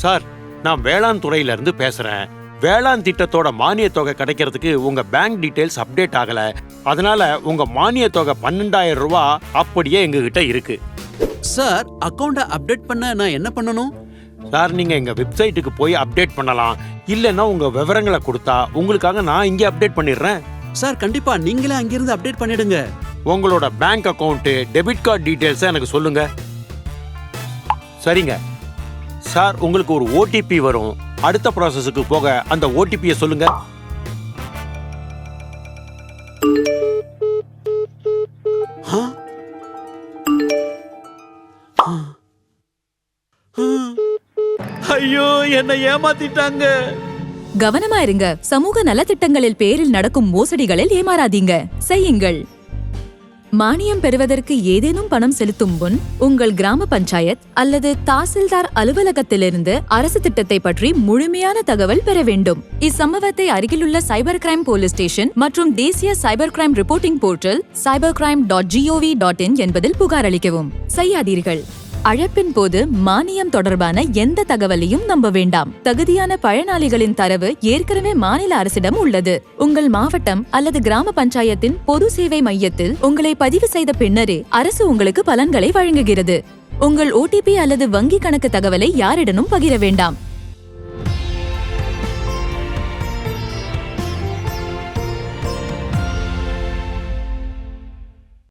Sir, நான் வேளாண் துறையில இருந்து பேசுறேன். வேளாண் திட்டத்தோட மானிய தொகை கிடைக்கிறதுக்கு உங்க பேங்க் டீடைல்ஸ் அப்டேட் ஆகல. அதனால உங்க மானிய தொகை 12,000 ரூபாய் அப்படியே எங்ககிட்ட இருக்கு. சார், அக்கவுண்ட அப்டேட் பண்ண நான் என்ன பண்ணணும்? சார், நீங்க எங்க வெப்சைட்டுக்கு போய் அப்டேட் பண்ணலாம். இல்லைன்னா உங்க விவரங்களை கொடுத்தா உங்களுக்காக நான் இங்கே அப்டேட் பண்ணிடுறேன். சார், கண்டிப்பா நீங்களே அங்கிருந்து அப்டேட் பண்ணிடுங்க. உங்களோட bank account, debit card details எனக்கு சொல்லுங்க. சரிங்க சார், உங்களுக்கு ஒரு ஓடிபி வரும். அடுத்த ப்ராசஸுக்கு போக அந்த ஓடிபியை சொல்லுங்க. ஐயோ, என்னை ஏமாத்திட்டாங்க. கவனமா இருங்க. சமூக நலத்திட்டங்களில் பேரில் நடக்கும் மோசடிகளில் ஏமாறாதீங்க. செய்யுங்கள். மானியம் பெறுவதற்கு ஏதேனும் பணம் செலுத்தும் முன் உங்கள் கிராம பஞ்சாயத் அல்லது தாசில்தார் அலுவலகத்திலிருந்து அரசு திட்டத்தை பற்றி முழுமையான தகவல் பெற வேண்டும். இச்சம்பவத்தை அருகிலுள்ள சைபர் கிரைம் போலீஸ் ஸ்டேஷன் மற்றும் தேசிய cyber crime reporting portal cybercrime.gov.in என்பதில் புகார் அளிக்கவும். செய்யாதீர்கள். அழைப்பின் போது மானியம் தொடர்பான எந்த தகவலையும் நம்ப வேண்டாம். தகுதியான பயனாளிகளின் தரவு ஏற்கனவே மாநில அரசிடம் உள்ளது. உங்கள் மாவட்டம் அல்லது கிராம பஞ்சாயத்தின் பொது சேவை மையத்தில் உங்களை பதிவு செய்த பின்னரே அரசு உங்களுக்கு பலன்களை வழங்குகிறது. உங்கள் ஓடிபி அல்லது வங்கி கணக்கு தகவலை யாரிடமும் பகிர வேண்டாம்.